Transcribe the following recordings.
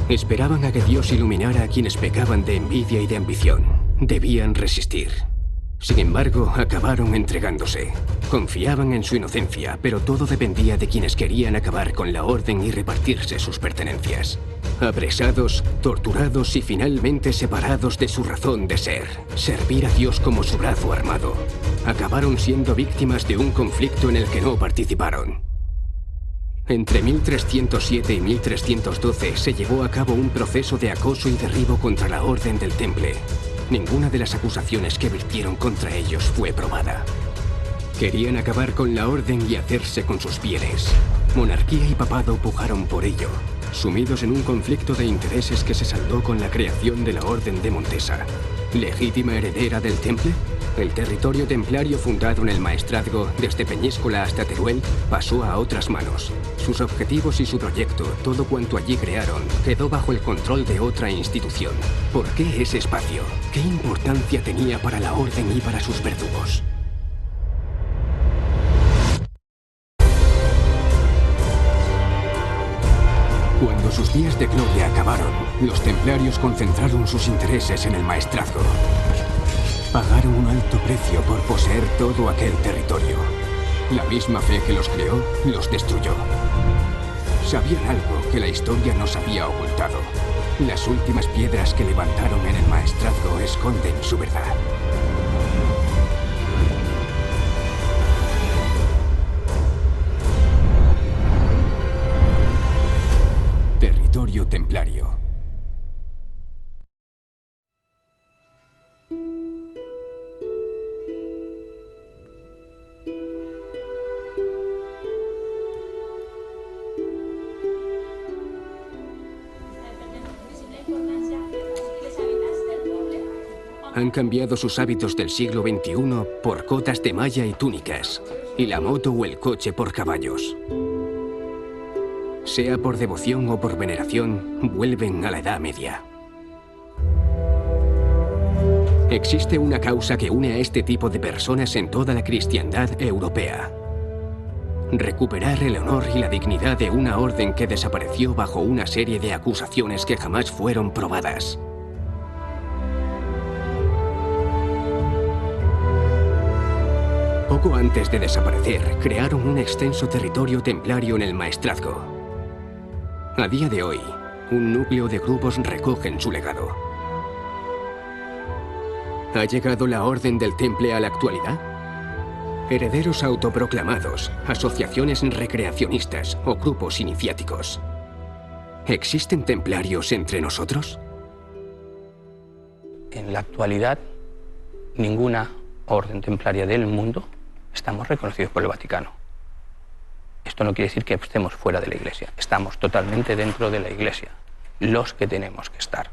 Esperaban a que Dios iluminara a quienes pecaban de envidia y de ambición. Debían resistir. Sin embargo, acabaron entregándose. Confiaban en su inocencia, pero todo dependía de quienes querían acabar con la orden y repartirse sus pertenencias. Apresados, torturados y finalmente separados de su razón de ser. Servir a Dios como su brazo armado. Acabaron siendo víctimas de un conflicto en el que no participaron. Entre 1307 y 1312 se llevó a cabo un proceso de acoso y derribo contra la Orden del Temple. Ninguna de las acusaciones que vertieron contra ellos fue probada. Querían acabar con la Orden y hacerse con sus bienes. Monarquía y papado pujaron por ello, sumidos en un conflicto de intereses que se saldó con la creación de la Orden de Montesa. ¿Legítima heredera del Temple? El territorio templario fundado en el Maestrazgo, desde Peñíscola hasta Teruel, pasó a otras manos. Sus objetivos y su proyecto, todo cuanto allí crearon, quedó bajo el control de otra institución. ¿Por qué ese espacio? ¿Qué importancia tenía para la Orden y para sus verdugos? Cuando sus días de gloria acabaron, los templarios concentraron sus intereses en el Maestrazgo. Pagaron un alto precio por poseer todo aquel territorio. La misma fe que los creó, los destruyó. Sabían algo que la historia nos había ocultado. Las últimas piedras que levantaron en el Maestrazgo esconden su verdad. Territorio templario. Han cambiado sus hábitos del siglo XXI por cotas de malla y túnicas, y la moto o el coche por caballos. Sea por devoción o por veneración, vuelven a la Edad Media. Existe una causa que une a este tipo de personas en toda la cristiandad europea. Recuperar el honor y la dignidad de una orden que desapareció bajo una serie de acusaciones que jamás fueron probadas. Poco antes de desaparecer, crearon un extenso territorio templario en el Maestrazgo. A día de hoy, un núcleo de grupos recogen su legado. ¿Ha llegado la Orden del Temple a la actualidad? Herederos autoproclamados, asociaciones recreacionistas o grupos iniciáticos. ¿Existen templarios entre nosotros? En la actualidad, ninguna orden templaria del mundo estamos reconocidos por el Vaticano. Esto no quiere decir que estemos fuera de la Iglesia. Estamos totalmente dentro de la Iglesia. Los que tenemos que estar,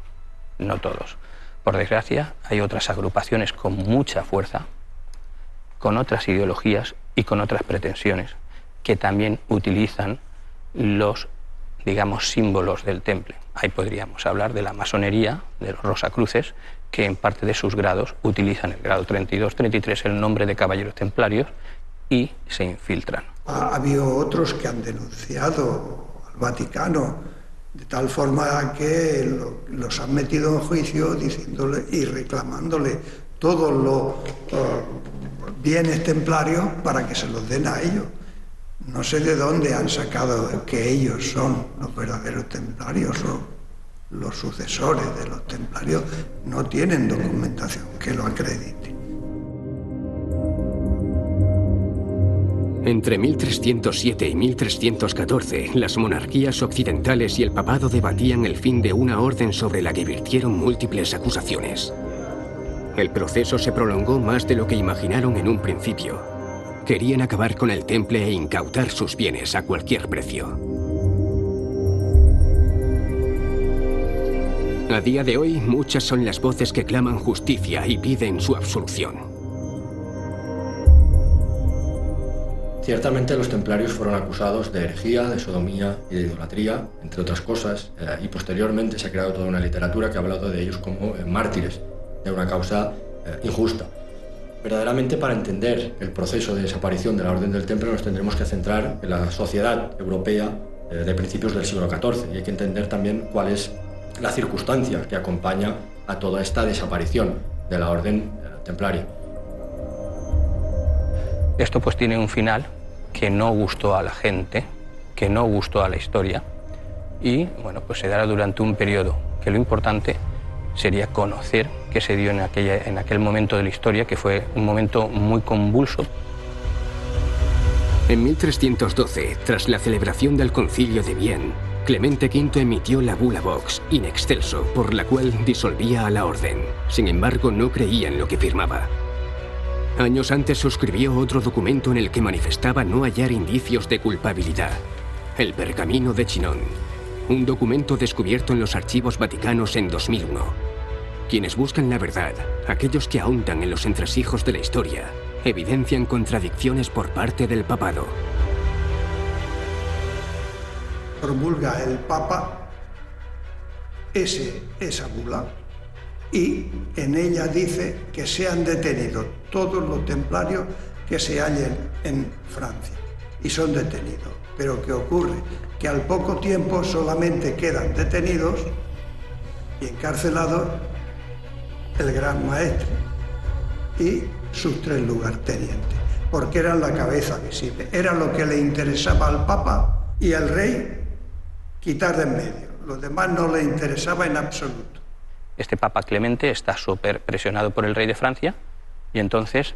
no todos. Por desgracia, hay otras agrupaciones con mucha fuerza, con otras ideologías y con otras pretensiones, que también utilizan los, digamos, símbolos del temple. Ahí podríamos hablar de la masonería, de los Rosacruces, que en parte de sus grados utilizan el grado 32, 33, el nombre de caballeros templarios y se infiltran. Ha habido otros que han denunciado al Vaticano de tal forma que los han metido en juicio diciéndole y reclamándole todos los bienes templarios para que se los den a ellos. No sé de dónde han sacado que ellos son los verdaderos templarios o los sucesores de los templarios. No tienen documentación que lo acredite. Entre 1307 y 1314, las monarquías occidentales y el papado debatían el fin de una orden sobre la que virtieron múltiples acusaciones. El proceso se prolongó más de lo que imaginaron en un principio. Querían acabar con el temple e incautar sus bienes a cualquier precio. A día de hoy, muchas son las voces que claman justicia y piden su absolución. Ciertamente los templarios fueron acusados de herejía, de sodomía y de idolatría, entre otras cosas, y posteriormente se ha creado toda una literatura que ha hablado de ellos como mártires de una causa injusta. Verdaderamente, para entender el proceso de desaparición de la Orden del Temple nos tendremos que centrar en la sociedad europea de principios del siglo XIV, y hay que entender también cuál es la circunstancia que acompaña a toda esta desaparición de la orden templaria. Esto pues tiene un final que no gustó a la gente, que no gustó a la historia, y bueno, pues se dará durante un periodo que lo importante sería conocer qué se dio en aquel momento de la historia, que fue un momento muy convulso. En 1312, tras la celebración del Concilio de Vienne, Clemente V emitió la bula Vox in excelso, por la cual disolvía a la orden. Sin embargo, no creía en lo que firmaba. Años antes suscribió otro documento en el que manifestaba no hallar indicios de culpabilidad: el Pergamino de Chinon, un documento descubierto en los archivos vaticanos en 2001. Quienes buscan la verdad, aquellos que ahondan en los entresijos de la historia, evidencian contradicciones por parte del papado. Promulga el Papa esa bula y en ella dice que sean detenidos todos los templarios que se hallen en Francia. Y son detenidos. Pero ¿qué ocurre? Que al poco tiempo solamente quedan detenidos y encarcelados el Gran Maestre y sus 3 lugartenientes, porque eran la cabeza visible. Era lo que le interesaba al Papa y al rey quitar de en medio. Los demás no le interesaba en absoluto. Este Papa Clemente está súper presionado por el rey de Francia y entonces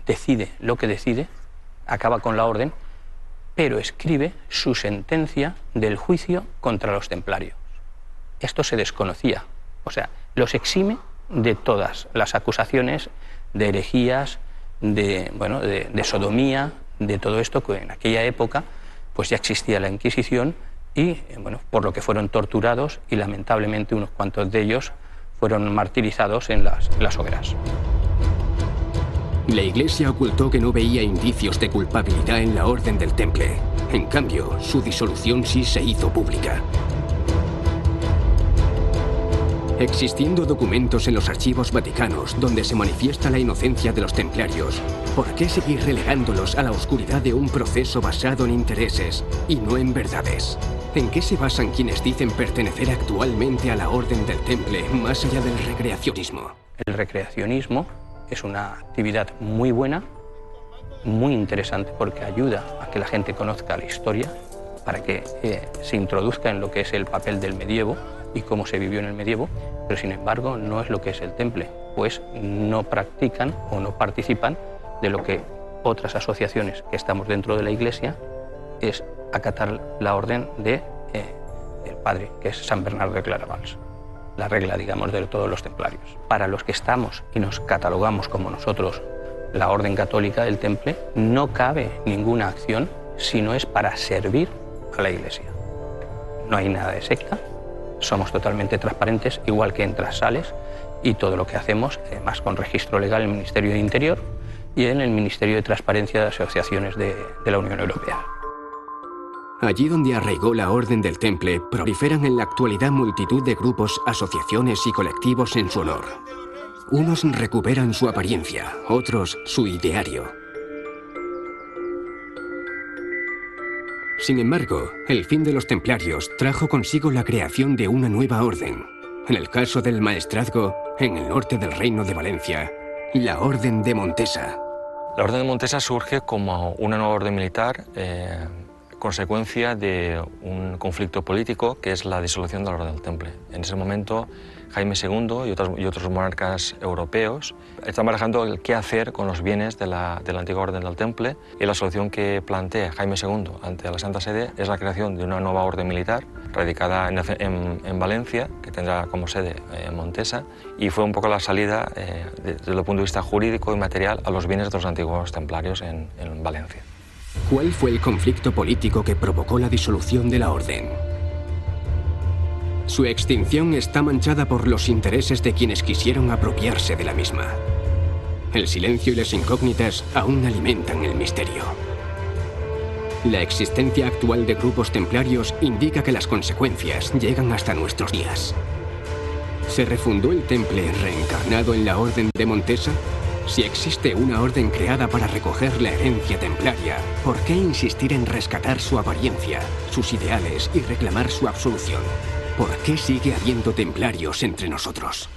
decide lo que decide, acaba con la orden, pero escribe su sentencia del juicio contra los templarios. Esto se desconocía, o sea, los exime de todas las acusaciones de herejías, de sodomía, de todo esto que en aquella época pues ya existía la Inquisición y bueno, por lo que fueron torturados y lamentablemente unos cuantos de ellos fueron martirizados en las hogueras. La Iglesia ocultó que no veía indicios de culpabilidad en la Orden del Temple. En cambio, su disolución sí se hizo pública. Existiendo documentos en los archivos vaticanos donde se manifiesta la inocencia de los templarios, ¿por qué seguir relegándolos a la oscuridad de un proceso basado en intereses y no en verdades? ¿En qué se basan quienes dicen pertenecer actualmente a la Orden del Temple más allá del recreacionismo? El recreacionismo es una actividad muy buena, muy interesante, porque ayuda a que la gente conozca la historia, para que se introduzca en lo que es el papel del medievo y cómo se vivió en el medievo, pero sin embargo no es lo que es el temple, pues no practican o no participan de lo que otras asociaciones que estamos dentro de la Iglesia es acatar la orden del padre, que es San Bernardo de Claravals, la regla, digamos, de todos los templarios. Para los que estamos y nos catalogamos como nosotros la orden católica del temple, no cabe ninguna acción si no es para servir a la Iglesia. No hay nada de secta, somos totalmente transparentes, igual que entras, sales, y todo lo que hacemos, además con registro legal en el Ministerio de Interior y en el Ministerio de Transparencia de Asociaciones de la Unión Europea. Allí donde arraigó la Orden del Temple, proliferan en la actualidad multitud de grupos, asociaciones y colectivos en su honor. Unos recuperan su apariencia, otros su ideario. Sin embargo, el fin de los templarios trajo consigo la creación de una nueva orden. En el caso del maestrazgo, en el norte del Reino de Valencia, la Orden de Montesa. La Orden de Montesa surge como una nueva orden militar, consecuencia de un conflicto político que es la disolución de la Orden del Temple. En ese momento, Jaime II y otros monarcas europeos están barajando el qué hacer con los bienes de la antigua Orden del Temple, y la solución que plantea Jaime II ante la Santa Sede es la creación de una nueva orden militar radicada en Valencia, que tendrá como sede Montesa, y fue un poco la salida desde el punto de vista jurídico y material a los bienes de los antiguos templarios en Valencia. ¿Cuál fue el conflicto político que provocó la disolución de la orden? Su extinción está manchada por los intereses de quienes quisieron apropiarse de la misma. El silencio y las incógnitas aún alimentan el misterio. La existencia actual de grupos templarios indica que las consecuencias llegan hasta nuestros días. ¿Se refundó el temple reencarnado en la Orden de Montesa? Si existe una orden creada para recoger la herencia templaria, ¿por qué insistir en rescatar su apariencia, sus ideales y reclamar su absolución? ¿Por qué sigue habiendo templarios entre nosotros?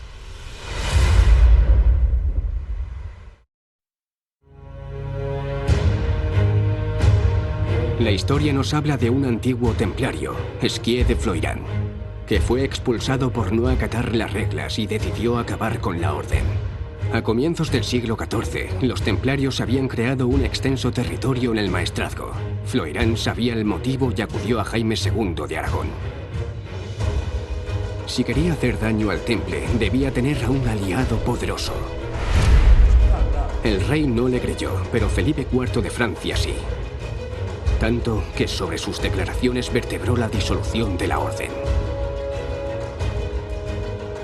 La historia nos habla de un antiguo templario, Esquier de Floirán, que fue expulsado por no acatar las reglas y decidió acabar con la orden. A comienzos del siglo XIV, los templarios habían creado un extenso territorio en el maestrazgo. Floirán sabía el motivo y acudió a Jaime II de Aragón. Si quería hacer daño al temple, debía tener a un aliado poderoso. El rey no le creyó, pero Felipe IV de Francia sí. Tanto que sobre sus declaraciones vertebró la disolución de la orden.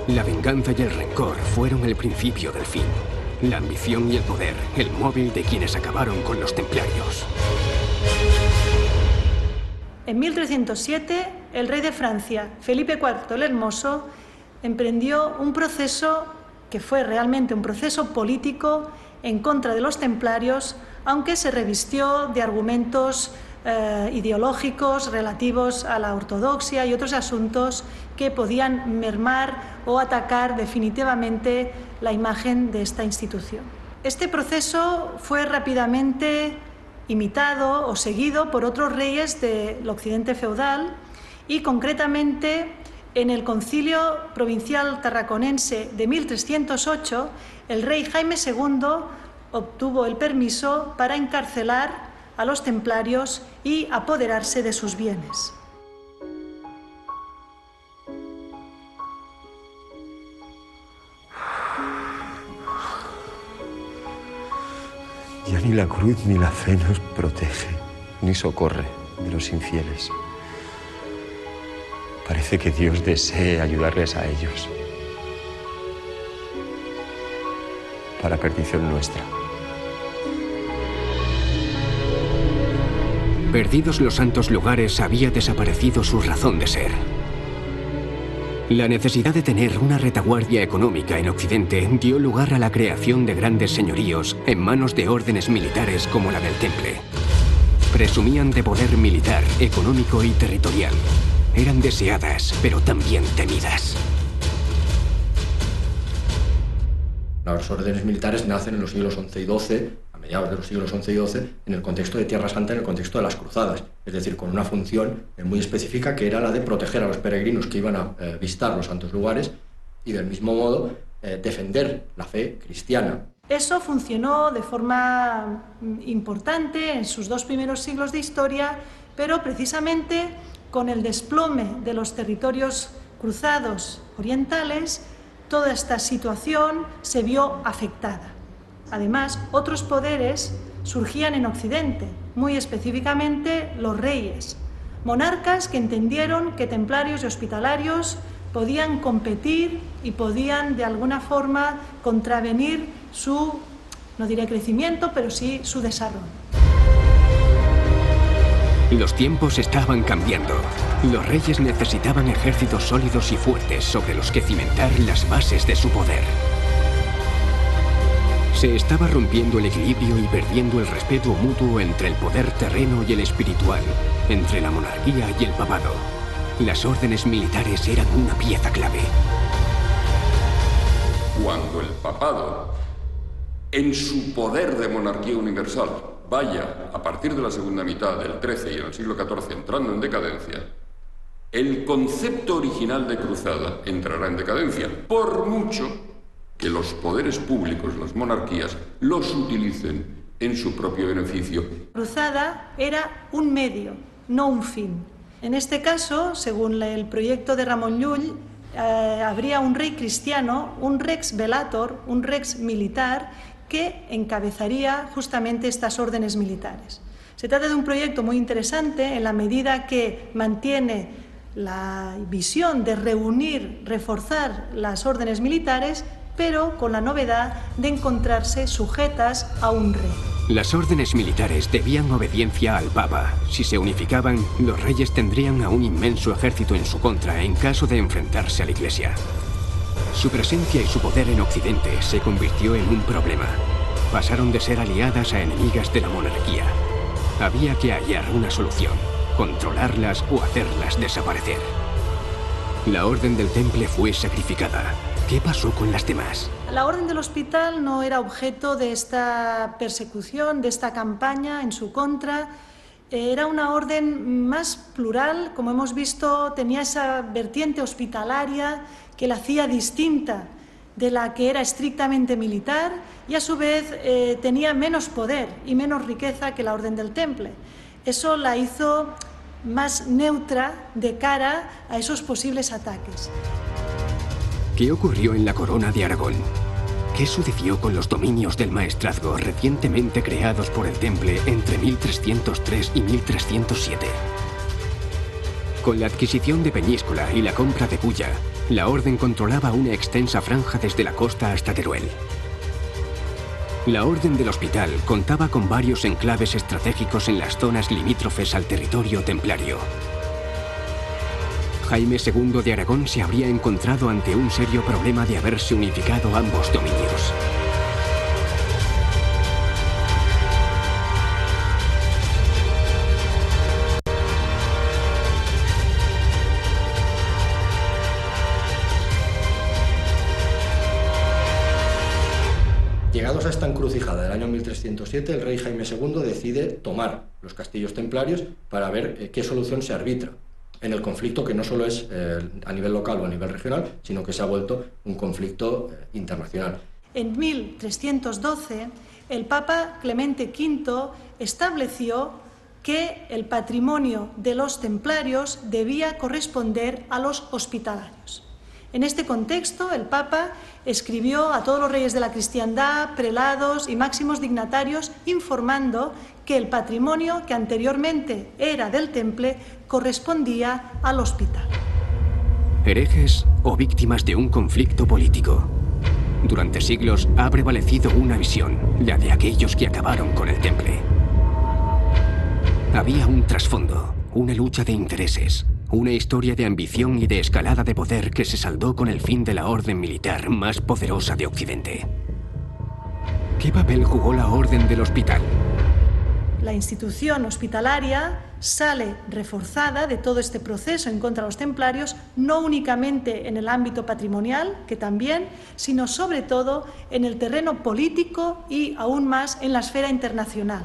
La venganza y el rencor fueron el principio del fin. La ambición y el poder, el móvil de quienes acabaron con los templarios. En 1307, el rey de Francia, Felipe IV el Hermoso, emprendió un proceso que fue realmente un proceso político en contra de los templarios, aunque se revistió de argumentos ideológicos relativos a la ortodoxia y otros asuntos que podían mermar o atacar definitivamente la imagen de esta institución. Este proceso fue rápidamente imitado o seguido por otros reyes del occidente feudal y concretamente en el Concilio Provincial Tarraconense de 1308 el rey Jaime II obtuvo el permiso para encarcelar a los templarios y apoderarse de sus bienes. Ya ni la cruz ni la fe nos protege, ni socorre de los infieles. Parece que Dios desee ayudarles a ellos, para perdición nuestra. Perdidos los santos lugares, había desaparecido su razón de ser. La necesidad de tener una retaguardia económica en Occidente dio lugar a la creación de grandes señoríos en manos de órdenes militares como la del Temple. Presumían de poder militar, económico y territorial. Eran deseadas, pero también temidas. Las órdenes militares nacen en los siglos XI y XII, a mediados de los siglos XI y XII, en el contexto de Tierra Santa, en el contexto de las cruzadas, es decir, con una función muy específica que era la de proteger a los peregrinos que iban a visitar los santos lugares y, del mismo modo, defender la fe cristiana. Eso funcionó de forma importante en sus dos primeros siglos de historia, pero precisamente con el desplome de los territorios cruzados orientales, toda esta situación se vio afectada. Además, otros poderes surgían en Occidente, muy específicamente los reyes, monarcas que entendieron que templarios y hospitalarios podían competir y podían de alguna forma contravenir su, no diré crecimiento, pero sí su desarrollo. Los tiempos estaban cambiando. Los reyes necesitaban ejércitos sólidos y fuertes sobre los que cimentar las bases de su poder. Se estaba rompiendo el equilibrio y perdiendo el respeto mutuo entre el poder terreno y el espiritual, entre la monarquía y el papado. Las órdenes militares eran una pieza clave. Cuando el papado, en su poder de monarquía universal, vaya, a partir de la segunda mitad del XIII y en el siglo XIV entrando en decadencia, el concepto original de cruzada entrará en decadencia, por mucho que los poderes públicos, las monarquías, los utilicen en su propio beneficio. Cruzada era un medio, no un fin. En este caso, según el proyecto de Ramon Llull, habría un rey cristiano, un rex velator, un rex militar, que encabezaría justamente estas órdenes militares. Se trata de un proyecto muy interesante en la medida que mantiene la visión de reunir, reforzar las órdenes militares, pero con la novedad de encontrarse sujetas a un rey. Las órdenes militares debían obediencia al Papa. Si se unificaban, los reyes tendrían a un inmenso ejército en su contra en caso de enfrentarse a la Iglesia. Su presencia y su poder en Occidente se convirtió en un problema. pasaron de ser aliadas a enemigas de la monarquía. Había que hallar una solución, controlarlas o hacerlas desaparecer. La Orden del Temple fue sacrificada. ¿Qué pasó con las demás? La Orden del Hospital no era objeto de esta persecución, de esta campaña en su contra. Era una orden más plural, como hemos visto, tenía esa vertiente hospitalaria que la hacía distinta de la que era estrictamente militar y a su vez tenía menos poder y menos riqueza que la Orden del Temple. Eso la hizo más neutra de cara a esos posibles ataques. ¿Qué ocurrió en la Corona de Aragón? ¿Qué sucedió con los dominios del maestrazgo recientemente creados por el Temple entre 1303 y 1307? Con la adquisición de Peñíscola y la compra de Pulla, la Orden controlaba una extensa franja desde la costa hasta Teruel. La Orden del Hospital contaba con varios enclaves estratégicos en las zonas limítrofes al territorio templario. Jaime II de Aragón se habría encontrado ante un serio problema de haberse unificado ambos dominios. Llegados a esta encrucijada del año 1307, el rey Jaime II decide tomar los castillos templarios para ver qué solución se arbitra en el conflicto que no solo es a nivel local o a nivel regional, sino que se ha vuelto un conflicto internacional. En 1312, el Papa Clemente V estableció que el patrimonio de los templarios debía corresponder a los hospitalarios. En este contexto, el Papa escribió a todos los reyes de la cristiandad, prelados y máximos dignatarios, informando que el patrimonio que anteriormente era del Temple correspondía al hospital. Herejes o víctimas de un conflicto político. Durante siglos ha prevalecido una visión, la de aquellos que acabaron con el Temple. Había un trasfondo, una lucha de intereses, una historia de ambición y de escalada de poder que se saldó con el fin de la orden militar más poderosa de Occidente. ¿Qué papel jugó la Orden del Hospital? La institución hospitalaria sale reforzada de todo este proceso en contra de los templarios, no únicamente en el ámbito patrimonial, que también, sino sobre todo en el terreno político y aún más en la esfera internacional.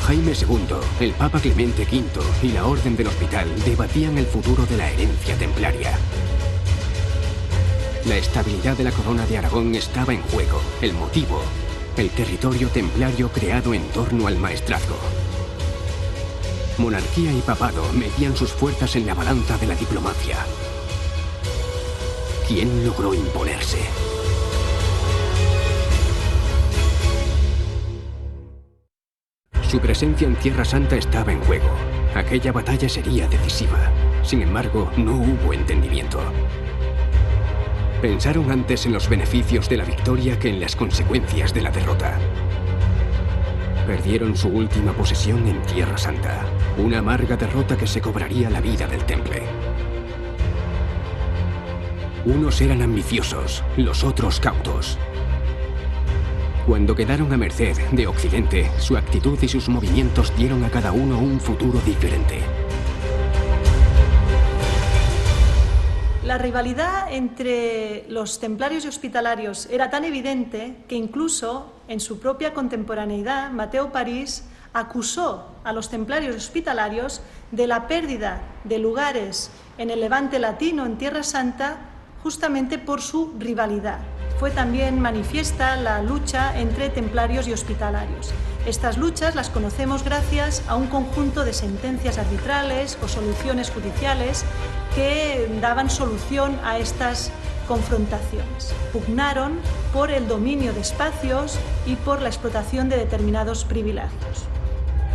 Jaime II, el Papa Clemente V y la Orden del Hospital debatían el futuro de la herencia templaria. La estabilidad de la Corona de Aragón estaba en juego. El motivo, el territorio templario creado en torno al maestrazgo. Monarquía y papado medían sus fuerzas en la balanza de la diplomacia. ¿Quién logró imponerse? Su presencia en Tierra Santa estaba en juego. Aquella batalla sería decisiva. Sin embargo, no hubo entendimiento. Pensaron antes en los beneficios de la victoria que en las consecuencias de la derrota. Perdieron su última posesión en Tierra Santa, una amarga derrota que se cobraría la vida del Temple. Unos eran ambiciosos, los otros cautos. Cuando quedaron a merced de Occidente, su actitud y sus movimientos dieron a cada uno un futuro diferente. La rivalidad entre los templarios y hospitalarios era tan evidente que incluso en su propia contemporaneidad, Mateo París acusó a los templarios y hospitalarios de la pérdida de lugares en el Levante latino, en Tierra Santa, justamente por su rivalidad. Fue también manifiesta la lucha entre templarios y hospitalarios. Estas luchas las conocemos gracias a un conjunto de sentencias arbitrales o soluciones judiciales que daban solución a estas confrontaciones. Pugnaron por el dominio de espacios y por la explotación de determinados privilegios.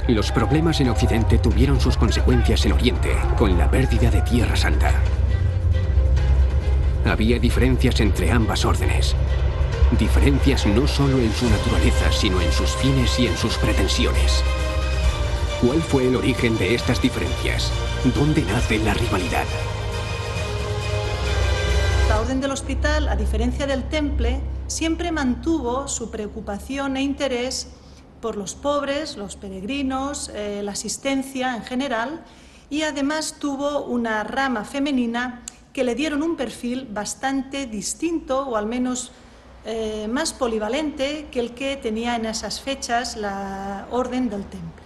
Los problemas en Occidente tuvieron sus consecuencias en Oriente, con la pérdida de Tierra Santa. Había diferencias entre ambas órdenes. Diferencias no solo en su naturaleza, sino en sus fines y en sus pretensiones. ¿Cuál fue el origen de estas diferencias? ¿Dónde nace la rivalidad? La Orden del Hospital, a diferencia del Temple, siempre mantuvo su preocupación e interés por los pobres, los peregrinos, la asistencia en general, y además tuvo una rama femenina que le dieron un perfil bastante distinto, o al menos más polivalente que el que tenía en esas fechas la Orden del Temple.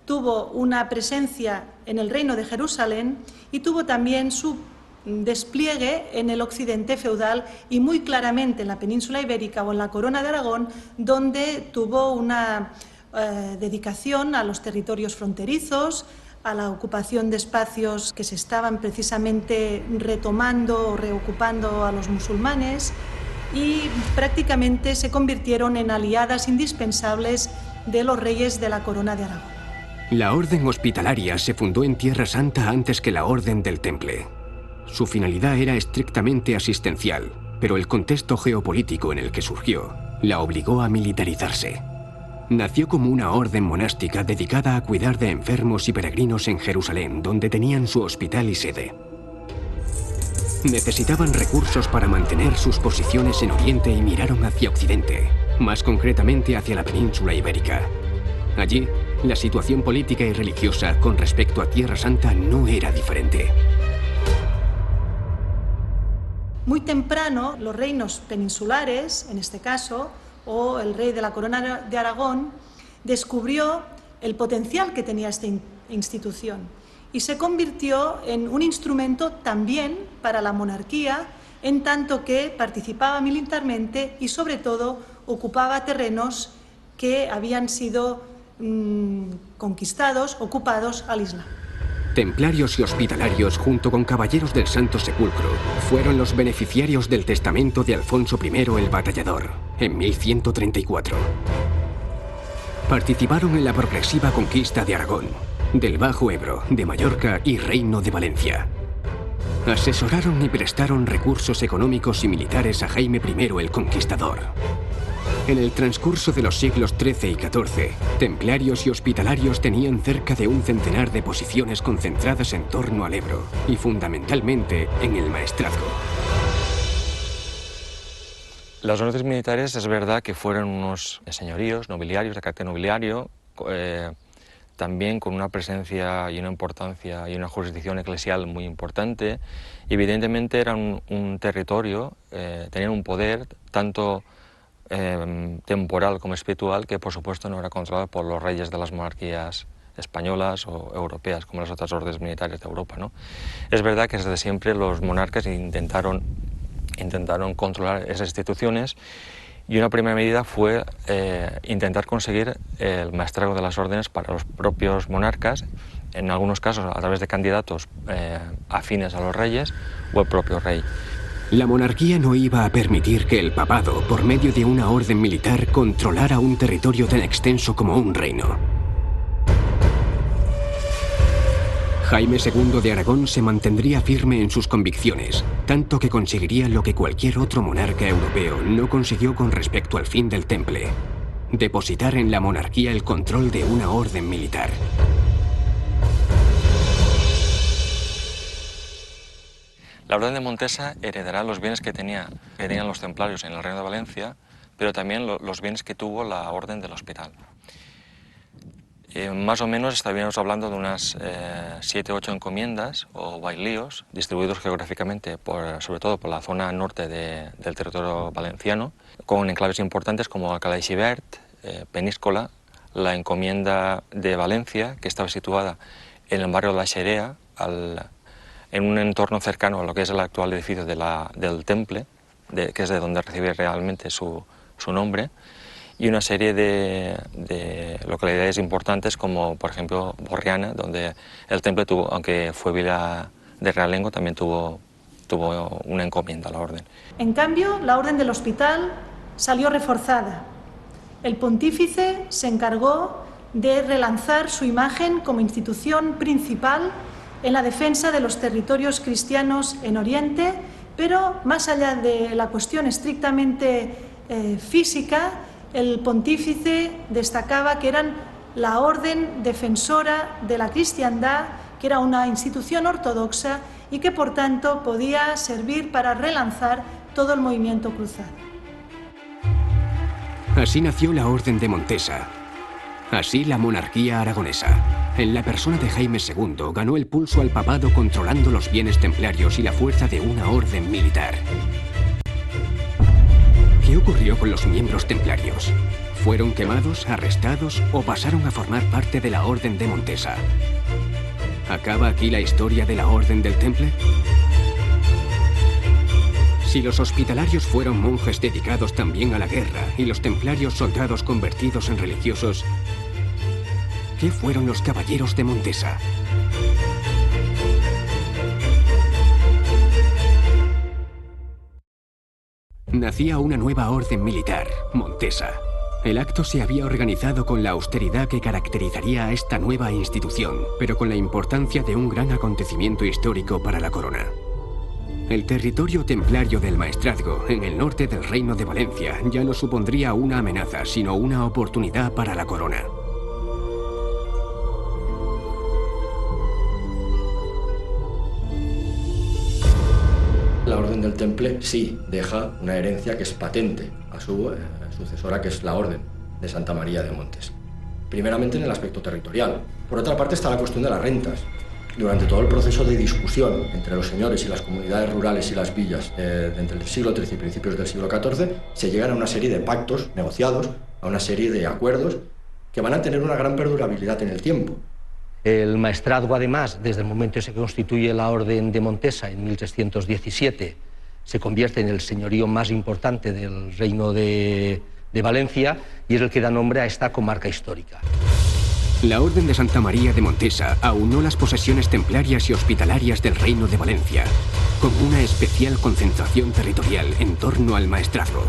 Tuvo una presencia en el Reino de Jerusalén y tuvo también su despliegue en el occidente feudal y muy claramente en la península ibérica o en la Corona de Aragón, donde tuvo una dedicación a los territorios fronterizos, a la ocupación de espacios que se estaban precisamente retomando o reocupando a los musulmanes, y prácticamente se convirtieron en aliadas indispensables de los reyes de la Corona de Aragón. La Orden Hospitalaria se fundó en Tierra Santa antes que la Orden del Temple. Su finalidad era estrictamente asistencial, pero el contexto geopolítico en el que surgió la obligó a militarizarse. Nació como una orden monástica dedicada a cuidar de enfermos y peregrinos en Jerusalén, donde tenían su hospital y sede. Necesitaban recursos para mantener sus posiciones en Oriente y miraron hacia Occidente, más concretamente hacia la península ibérica. Allí, la situación política y religiosa con respecto a Tierra Santa no era diferente. Muy temprano, los reinos peninsulares, en este caso, o el rey de la Corona de Aragón, descubrió el potencial que tenía esta institución y se convirtió en un instrumento también para la monarquía, en tanto que participaba militarmente y, sobre todo, ocupaba terrenos que habían sido conquistados, ocupados al Islam. Templarios y hospitalarios, junto con caballeros del Santo Sepulcro, fueron los beneficiarios del testamento de Alfonso I el Batallador, en 1134. Participaron en la progresiva conquista de Aragón, del Bajo Ebro, de Mallorca y Reino de Valencia. Asesoraron y prestaron recursos económicos y militares a Jaime I el Conquistador. En el transcurso de los siglos XIII y XIV, templarios y hospitalarios tenían cerca de un centenar de posiciones concentradas en torno al Ebro y fundamentalmente en el maestrazgo. Las órdenes militares es verdad que fueron unos señoríos, nobiliarios, de carácter nobiliario, también con una presencia y una importancia y una jurisdicción eclesial muy importante. Evidentemente eran un territorio, tenían un poder tanto temporal como espiritual, que por supuesto no era controlado por los reyes de las monarquías españolas o europeas, como las otras órdenes militares de Europa, ¿no? Es verdad que desde siempre los monarcas intentaron controlar esas instituciones, y una primera medida fue intentar conseguir el maestrazgo de las órdenes para los propios monarcas, en algunos casos a través de candidatos afines a los reyes o el propio rey. La monarquía no iba a permitir que el papado, por medio de una orden militar, controlara un territorio tan extenso como un reino. Jaime II de Aragón se mantendría firme en sus convicciones, tanto que conseguiría lo que cualquier otro monarca europeo no consiguió con respecto al fin del Temple: depositar en la monarquía el control de una orden militar. La Orden de Montesa heredará los bienes que tenían los templarios en el Reino de Valencia, pero también los bienes que tuvo la Orden del Hospital. Más o menos estaríamos hablando de unas 7 o 8 encomiendas o bailíos, distribuidos geográficamente sobre todo por la zona norte del territorio valenciano, con enclaves importantes como Alcalá de Xivert, Peníscola, la encomienda de Valencia, que estaba situada en el barrio de la Xerea, en un entorno cercano a lo que es el actual edificio del Temple, que es de donde recibe realmente su nombre, y una serie de localidades importantes como, por ejemplo, Borriana, donde el Temple tuvo, aunque fue vila de realengo, también tuvo una encomienda a la orden. En cambio, la Orden del Hospital salió reforzada. El pontífice se encargó de relanzar su imagen como institución principal en la defensa de los territorios cristianos en Oriente, pero más allá de la cuestión estrictamente física, el pontífice destacaba que eran la orden defensora de la cristiandad, que era una institución ortodoxa y que por tanto podía servir para relanzar todo el movimiento cruzado. Así nació la Orden de Montesa. Así la monarquía aragonesa, en la persona de Jaime II, ganó el pulso al papado controlando los bienes templarios y la fuerza de una orden militar. ¿Qué ocurrió con los miembros templarios? ¿Fueron quemados, arrestados o pasaron a formar parte de la Orden de Montesa? ¿Acaba aquí la historia de la Orden del Temple? Si los hospitalarios fueron monjes dedicados también a la guerra y los templarios soldados convertidos en religiosos, ¿qué fueron los caballeros de Montesa? Nacía una nueva orden militar, Montesa. El acto se había organizado con la austeridad que caracterizaría a esta nueva institución, pero con la importancia de un gran acontecimiento histórico para la corona. El territorio templario del Maestrazgo, en el norte del Reino de Valencia, ya no supondría una amenaza, sino una oportunidad para la corona. La Orden del Temple sí deja una herencia que es patente a su sucesora, que es la Orden de Santa María de Montes. Primeramente en el aspecto territorial. Por otra parte está la cuestión de las rentas. Durante todo el proceso de discusión entre los señores y las comunidades rurales y las villas entre el siglo XIII y principios del siglo XIV, se llegan a una serie de pactos negociados, a una serie de acuerdos que van a tener una gran perdurabilidad en el tiempo. El maestrazgo, además, desde el momento en que se constituye la Orden de Montesa en 1317, se convierte en el señorío más importante del Reino de Valencia y es el que da nombre a esta comarca histórica. La Orden de Santa María de Montesa aunó las posesiones templarias y hospitalarias del Reino de Valencia, con una especial concentración territorial en torno al maestrazgo.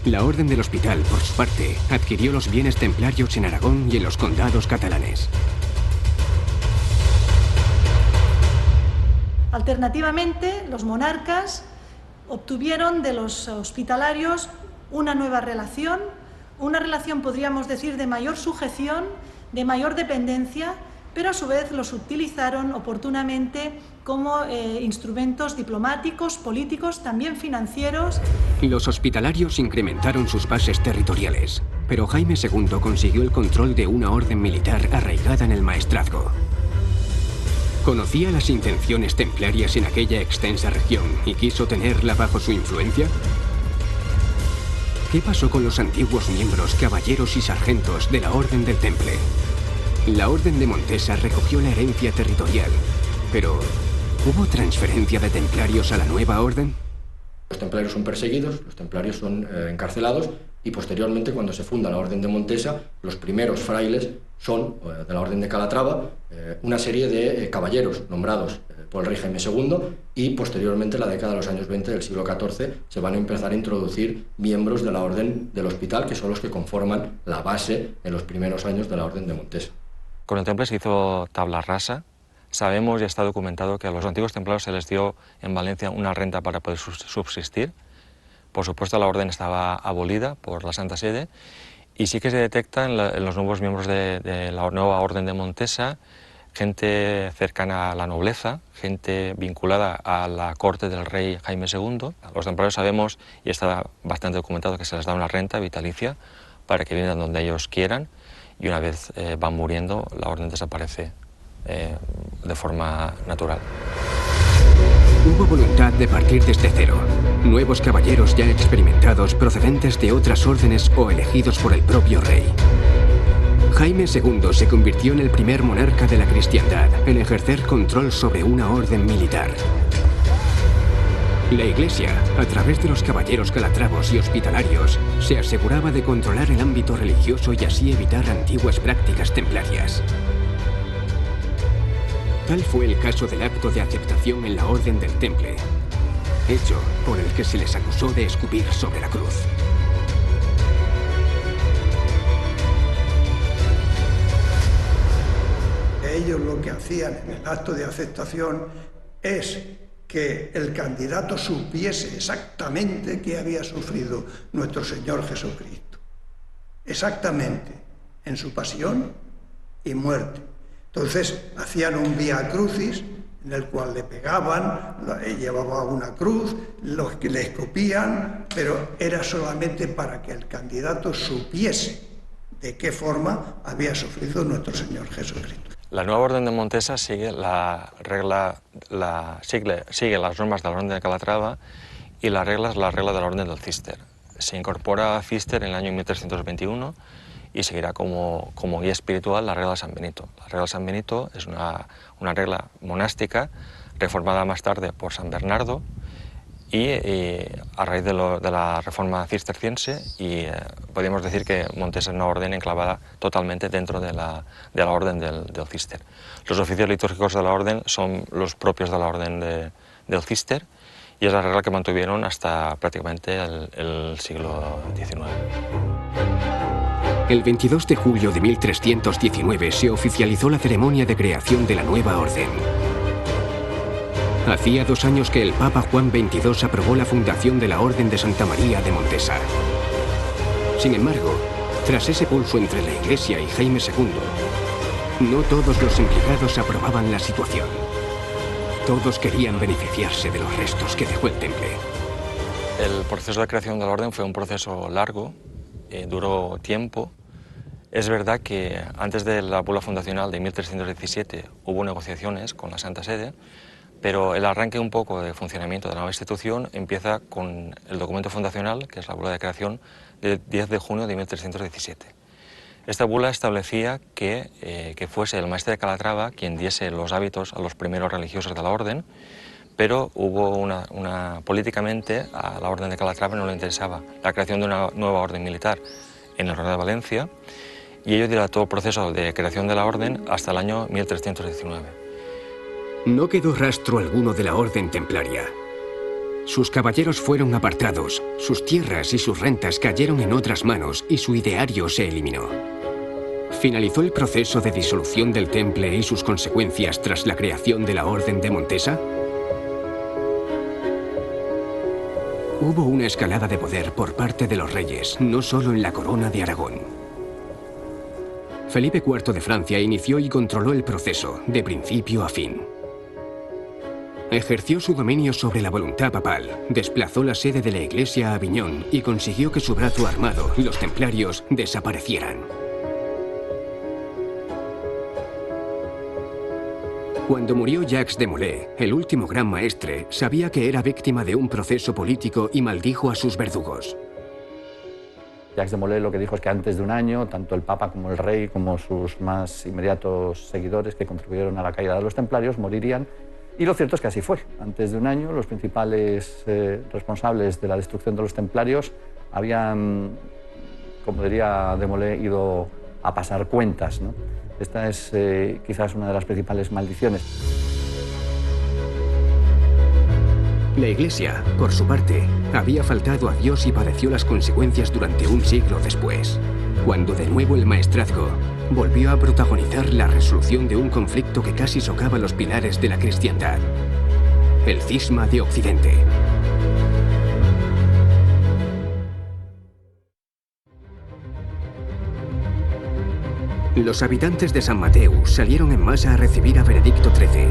La Orden del Hospital, por su parte, adquirió los bienes templarios en Aragón y en los condados catalanes. Alternativamente, los monarcas obtuvieron de los hospitalarios una nueva relación, podríamos decir, de mayor sujeción, de mayor dependencia, pero a su vez los utilizaron oportunamente como instrumentos diplomáticos, políticos, también financieros. Los hospitalarios incrementaron sus bases territoriales, pero Jaime II consiguió el control de una orden militar arraigada en el maestrazgo. ¿Conocía las intenciones templarias en aquella extensa región y quiso tenerla bajo su influencia? ¿Qué pasó con los antiguos miembros, caballeros y sargentos de la Orden del Temple? La Orden de Montesa recogió la herencia territorial, pero ¿hubo transferencia de templarios a la nueva orden? Los templarios son perseguidos, los templarios son encarcelados y posteriormente, cuando se funda la Orden de Montesa, los primeros frailes son, de la Orden de Calatrava, una serie de caballeros nombrados por el rey Jaime II y posteriormente, en la década de los años 20 del siglo XIV, se van a empezar a introducir miembros de la Orden del Hospital, que son los que conforman la base en los primeros años de la Orden de Montesa. Con el temple se hizo tabla rasa. Sabemos y está documentado que a los antiguos templarios se les dio en Valencia una renta para poder subsistir. Por supuesto, la orden estaba abolida por la Santa Sede y sí que se detecta en los nuevos miembros de la nueva Orden de Montesa gente cercana a la nobleza, gente vinculada a la corte del rey Jaime II. A los templarios sabemos, y está bastante documentado, que se les da una renta vitalicia para que vivan donde ellos quieran y una vez van muriendo, la orden desaparece de forma natural. Hubo voluntad de partir desde cero. Nuevos caballeros ya experimentados procedentes de otras órdenes o elegidos por el propio rey. Jaime II se convirtió en el primer monarca de la cristiandad en ejercer control sobre una orden militar. La Iglesia, a través de los caballeros calatravos y hospitalarios, se aseguraba de controlar el ámbito religioso y así evitar antiguas prácticas templarias. Tal fue el caso del acto de aceptación en la Orden del Temple, hecho por el que se les acusó de escupir sobre la cruz. Ellos lo que hacían en el acto de aceptación es que el candidato supiese exactamente qué había sufrido nuestro Señor Jesucristo. Exactamente, en su pasión y muerte. Entonces hacían un vía crucis en el cual le pegaban, llevaba una cruz, los que le escupían, pero era solamente para que el candidato supiese de qué forma había sufrido nuestro Señor Jesucristo. La nueva orden de Montesa sigue las normas de la orden de Calatrava y las reglas de la orden del Císter. Se incorpora a Císter en el año 1321 y seguirá como guía espiritual la regla de San Benito. La regla de San Benito es una regla monástica reformada más tarde por San Bernardo y a raíz de la reforma cisterciense, y podríamos decir que Montesa es una orden enclavada totalmente dentro de la orden del Císter. Los oficios litúrgicos de la orden son los propios de la orden del Císter y es la regla que mantuvieron hasta prácticamente el siglo XIX. El 22 de julio de 1319 se oficializó la ceremonia de creación de la nueva orden. Hacía 2 años que el Papa Juan XXII aprobó la fundación de la Orden de Santa María de Montesa. Sin embargo, tras ese pulso entre la Iglesia y Jaime II, no todos los implicados aprobaban la situación. Todos querían beneficiarse de los restos que dejó el temple. El proceso de creación de la Orden fue un proceso largo, duró tiempo. Es verdad que antes de la bula fundacional de 1317 hubo negociaciones con la Santa Sede, pero el arranque un poco de funcionamiento de la nueva institución empieza con el documento fundacional, que es la bula de creación, del 10 de junio de 1317. Esta bula establecía que fuese el maestre de Calatrava quien diese los hábitos a los primeros religiosos de la orden, pero hubo políticamente a la orden de Calatrava no le interesaba la creación de una nueva orden militar en el Reino de Valencia, y ello dilató el proceso de creación de la orden hasta el año 1319. No quedó rastro alguno de la orden templaria. Sus caballeros fueron apartados, sus tierras y sus rentas cayeron en otras manos y su ideario se eliminó. ¿Finalizó el proceso de disolución del temple y sus consecuencias tras la creación de la Orden de Montesa? Hubo una escalada de poder por parte de los reyes, no solo en la corona de Aragón. Felipe IV de Francia inició y controló el proceso, de principio a fin. Ejerció su dominio sobre la voluntad papal, desplazó la sede de la Iglesia a Aviñón y consiguió que su brazo armado, los templarios, desaparecieran. Cuando murió Jacques de Molay, el último gran maestre, sabía que era víctima de un proceso político y maldijo a sus verdugos. Jacques de Molay lo que dijo es que antes de un año, tanto el Papa como el Rey, como sus más inmediatos seguidores que contribuyeron a la caída de los templarios, morirían. Y lo cierto es que así fue. Antes de un año, los principales responsables de la destrucción de los templarios habían, como diría de Molay, ido a pasar cuentas, ¿no? Esta es quizás una de las principales maldiciones. La Iglesia, por su parte, había faltado a Dios y padeció las consecuencias durante un siglo después, cuando de nuevo el maestrazgo volvió a protagonizar la resolución de un conflicto que casi socava los pilares de la cristiandad: el cisma de Occidente. Los habitantes de San Mateu salieron en masa a recibir a Benedicto XIII.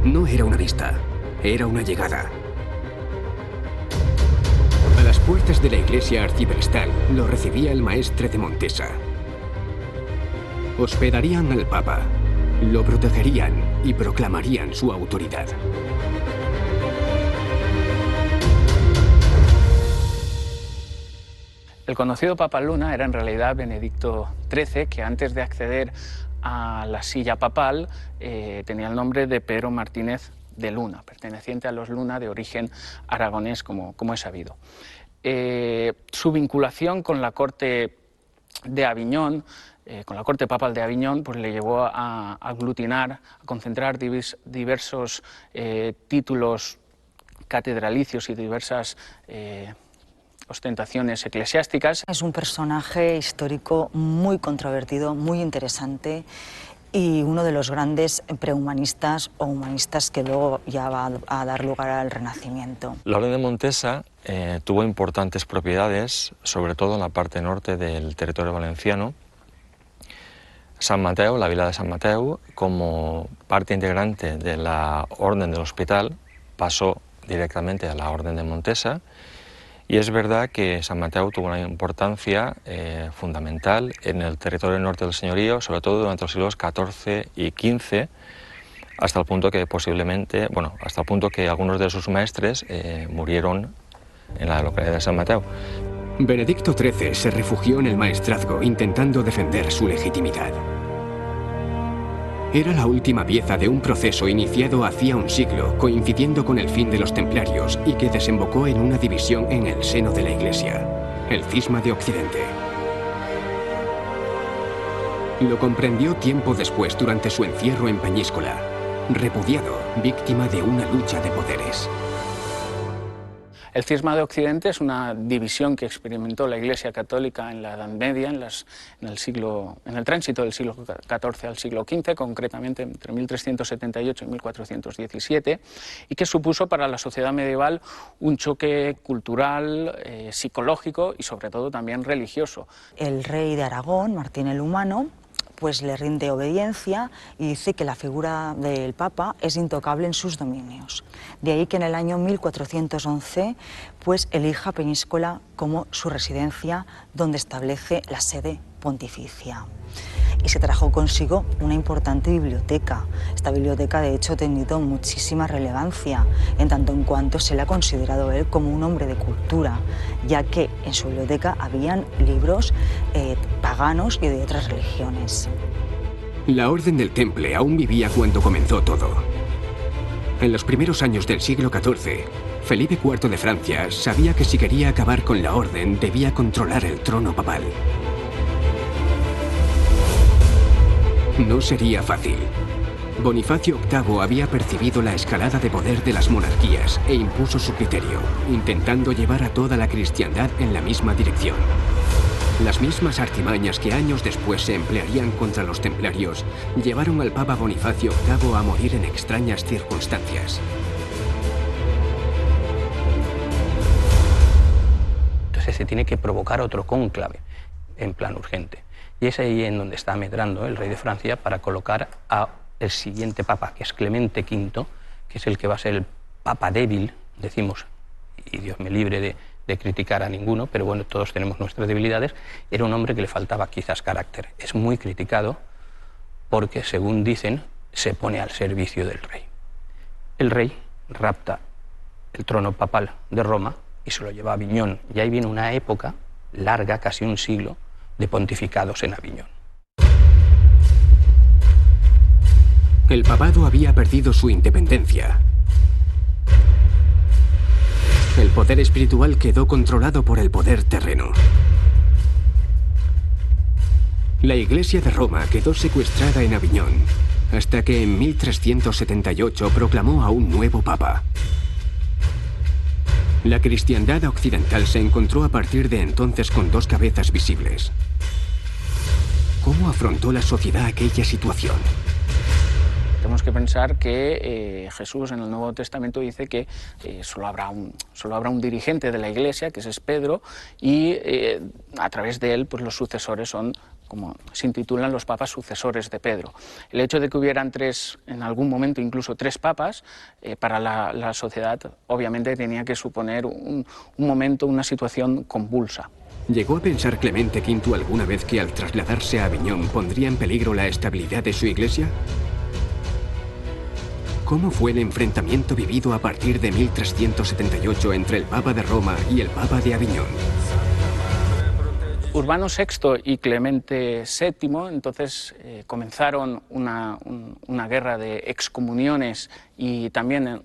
No era una vista, era una llegada. A las puertas de la iglesia arciprestal lo recibía el maestre de Montesa. Hospedarían al Papa, lo protegerían y proclamarían su autoridad. El conocido Papa Luna era en realidad Benedicto XIII, que antes de acceder a la silla papal tenía el nombre de Pedro Martínez de Luna, perteneciente a los Luna de origen aragonés, como es sabido. Su vinculación con la corte de Aviñón, con la corte papal de Aviñón, pues le llevó a aglutinar, a concentrar diversos títulos catedralicios y diversas ostentaciones eclesiásticas. Es un personaje histórico muy controvertido, muy interesante, y uno de los grandes prehumanistas o humanistas que luego ya va a dar lugar al Renacimiento. La Orden de Montesa tuvo importantes propiedades, sobre todo en la parte norte del territorio valenciano. San Mateo, la vila de San Mateo, como parte integrante de la Orden del Hospital, pasó directamente a la Orden de Montesa, y es verdad que San Mateo tuvo una importancia fundamental en el territorio norte del señorío, sobre todo durante los siglos XIV y XV, hasta el punto que posiblemente, bueno, hasta el punto que algunos de sus maestres murieron en la localidad de San Mateo. Benedicto XIII se refugió en el maestrazgo intentando defender su legitimidad. Era la última pieza de un proceso iniciado hacía un siglo, coincidiendo con el fin de los templarios y que desembocó en una división en el seno de la Iglesia, el cisma de Occidente. Lo comprendió tiempo después durante su encierro en Peñíscola, repudiado, víctima de una lucha de poderes. El cisma de Occidente es una división que experimentó la Iglesia Católica en la Edad Media, en el tránsito del siglo XIV al siglo XV, concretamente entre 1378 y 1417, y que supuso para la sociedad medieval un choque cultural, psicológico y sobre todo también religioso. El rey de Aragón, Martín el Humano, pues le rinde obediencia y dice que la figura del Papa es intocable en sus dominios. De ahí que en el año 1411 pues elija Peñíscola como su residencia, donde establece la sede pontificia. Y se trajo consigo una importante biblioteca. Esta biblioteca, de hecho, ha tenido muchísima relevancia, en tanto en cuanto se le ha considerado él como un hombre de cultura, ya que en su biblioteca habían libros paganos y de otras religiones. La Orden del Temple aún vivía cuando comenzó todo. En los primeros años del siglo XIV, Felipe IV de Francia sabía que si quería acabar con la Orden debía controlar el trono papal. No sería fácil. Bonifacio VIII había percibido la escalada de poder de las monarquías e impuso su criterio, intentando llevar a toda la cristiandad en la misma dirección. Las mismas artimañas que años después se emplearían contra los templarios llevaron al Papa Bonifacio VIII a morir en extrañas circunstancias. Entonces se tiene que provocar otro cónclave en plan urgente. Y es ahí en donde está medrando el rey de Francia para colocar a el siguiente papa, que es Clemente V, que es el que va a ser el papa débil, decimos, y Dios me libre de criticar a ninguno, pero bueno, todos tenemos nuestras debilidades. Era un hombre que le faltaba quizás carácter. Es muy criticado porque, según dicen, se pone al servicio del rey. El rey rapta el trono papal de Roma y se lo lleva a Aviñón. Y ahí viene una época larga, casi un siglo, de pontificados en Aviñón. El papado había perdido su independencia. El poder espiritual quedó controlado por el poder terreno. La Iglesia de Roma quedó secuestrada en Aviñón, hasta que en 1378 proclamó a un nuevo papa. La cristiandad occidental se encontró a partir de entonces con dos cabezas visibles. ¿Cómo afrontó la sociedad aquella situación? Tenemos que pensar que Jesús en el Nuevo Testamento dice que solo habrá un dirigente de la Iglesia, que es Pedro, y a través de él pues, los sucesores son, como se intitulan, los papas sucesores de Pedro. El hecho de que hubieran tres, en algún momento incluso tres papas, para la sociedad obviamente tenía que suponer un momento, una situación convulsa. ¿Llegó a pensar Clemente V alguna vez que al trasladarse a Aviñón pondría en peligro la estabilidad de su iglesia? ¿Cómo fue el enfrentamiento vivido a partir de 1378 entre el Papa de Roma y el Papa de Aviñón? Urbano VI y Clemente VII entonces comenzaron una guerra de excomuniones y también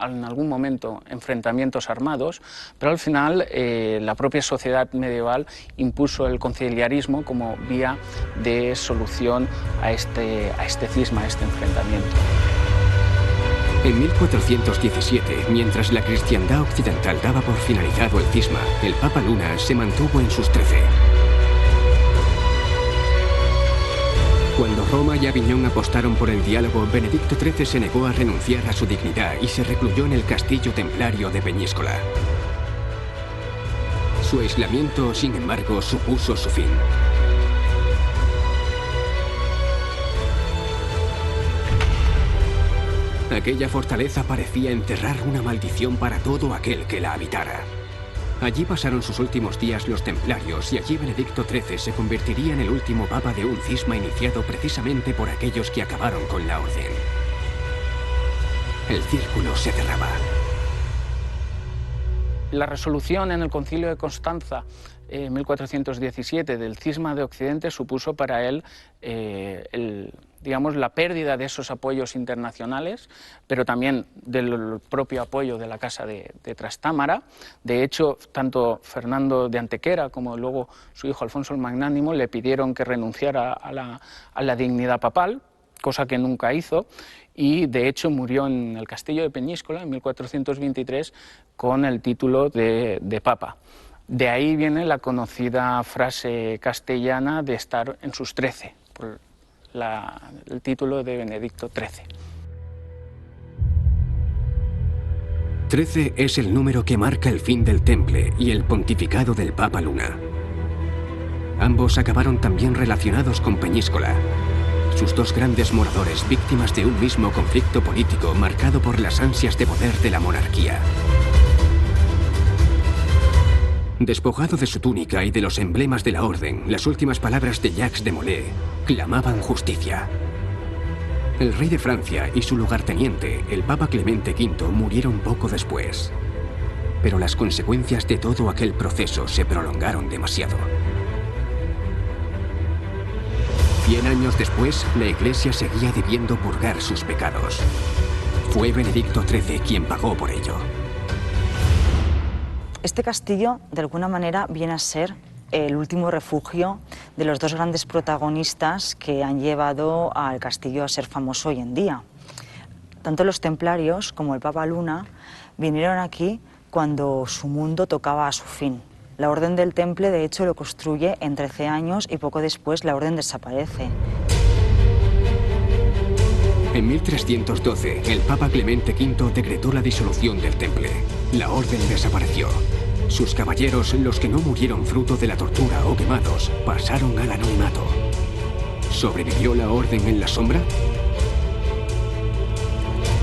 en algún momento enfrentamientos armados, pero al final la propia sociedad medieval impuso el conciliarismo como vía de solución a este cisma, a este enfrentamiento. En 1417, mientras la cristiandad occidental daba por finalizado el cisma, el Papa Luna se mantuvo en sus 13. Cuando Roma y Aviñón apostaron por el diálogo, Benedicto XIII se negó a renunciar a su dignidad y se recluyó en el castillo templario de Peñíscola. Su aislamiento, sin embargo, supuso su fin. Aquella fortaleza parecía enterrar una maldición para todo aquel que la habitara. Allí pasaron sus últimos días los templarios y allí Benedicto XIII se convertiría en el último papa de un cisma iniciado precisamente por aquellos que acabaron con la orden. El círculo se cerraba. La resolución en el Concilio de Constanza en 1417 del cisma de Occidente supuso para él digamos, la pérdida de esos apoyos internacionales, pero también del propio apoyo de la Casa de Trastámara. De hecho, tanto Fernando de Antequera como luego su hijo Alfonso el Magnánimo le pidieron que renunciara a la dignidad papal, cosa que nunca hizo, y de hecho murió en el castillo de Peñíscola en 1423 con el título de papa. De ahí viene la conocida frase castellana de estar en sus 13, por el título de Benedicto XIII. 13 es el número que marca el fin del Temple y el pontificado del Papa Luna. Ambos acabaron también relacionados con Peñíscola, sus dos grandes moradores víctimas de un mismo conflicto político marcado por las ansias de poder de la monarquía. Despojado de su túnica y de los emblemas de la orden, las últimas palabras de Jacques de Molay clamaban justicia. El rey de Francia y su lugarteniente, el Papa Clemente V, murieron poco después. Pero las consecuencias de todo aquel proceso se prolongaron demasiado. 100 años después, la Iglesia seguía debiendo purgar sus pecados. Fue Benedicto XIII quien pagó por ello. Este castillo, de alguna manera, viene a ser el último refugio de los dos grandes protagonistas que han llevado al castillo a ser famoso hoy en día. Tanto los templarios como el Papa Luna vinieron aquí cuando su mundo tocaba a su fin. La Orden del Temple, de hecho, lo construye en 13 años y poco después la Orden desaparece. En 1312, el Papa Clemente V decretó la disolución del Temple. La orden desapareció. Sus caballeros, los que no murieron fruto de la tortura o quemados, pasaron al anonimato. ¿Sobrevivió la orden en la sombra?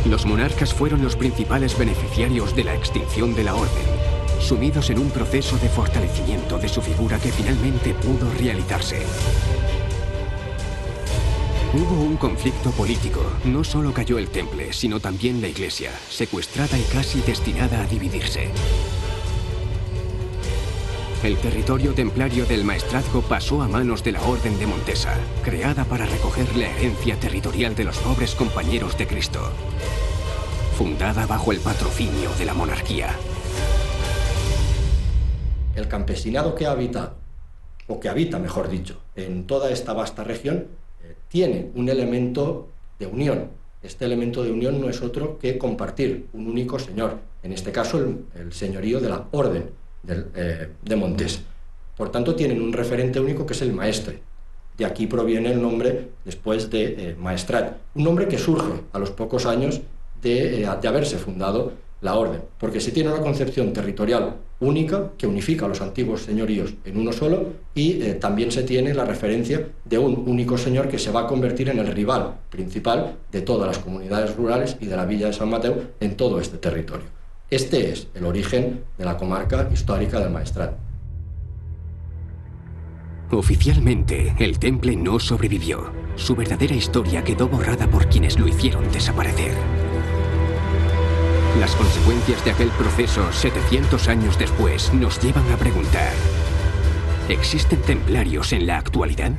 Los monarcas fueron los principales beneficiarios de la extinción de la orden, sumidos en un proceso de fortalecimiento de su figura que finalmente pudo realizarse. Hubo un conflicto político. No solo cayó el Temple, sino también la Iglesia, secuestrada y casi destinada a dividirse. El territorio templario del maestrazgo pasó a manos de la Orden de Montesa, creada para recoger la herencia territorial de los pobres compañeros de Cristo, fundada bajo el patrocinio de la monarquía. El campesinado que habita, o que habita, mejor dicho, en toda esta vasta región, tiene un elemento de unión. Este elemento de unión no es otro que compartir un único señor, en este caso el señorío de la Orden de Montesa. Por tanto, tienen un referente único que es el maestre. De aquí proviene el nombre después de maestrat, un nombre que surge a los pocos años de haberse fundado la orden, porque se tiene una concepción territorial única que unifica los antiguos señoríos en uno solo y también se tiene la referencia de un único señor que se va a convertir en el rival principal de todas las comunidades rurales y de la villa de San Mateo en todo este territorio. Este es el origen de la comarca histórica del Maestrat. Oficialmente, el Temple no sobrevivió. Su verdadera historia quedó borrada por quienes lo hicieron desaparecer. Las consecuencias de aquel proceso 700 años después nos llevan a preguntar: ¿existen templarios en la actualidad?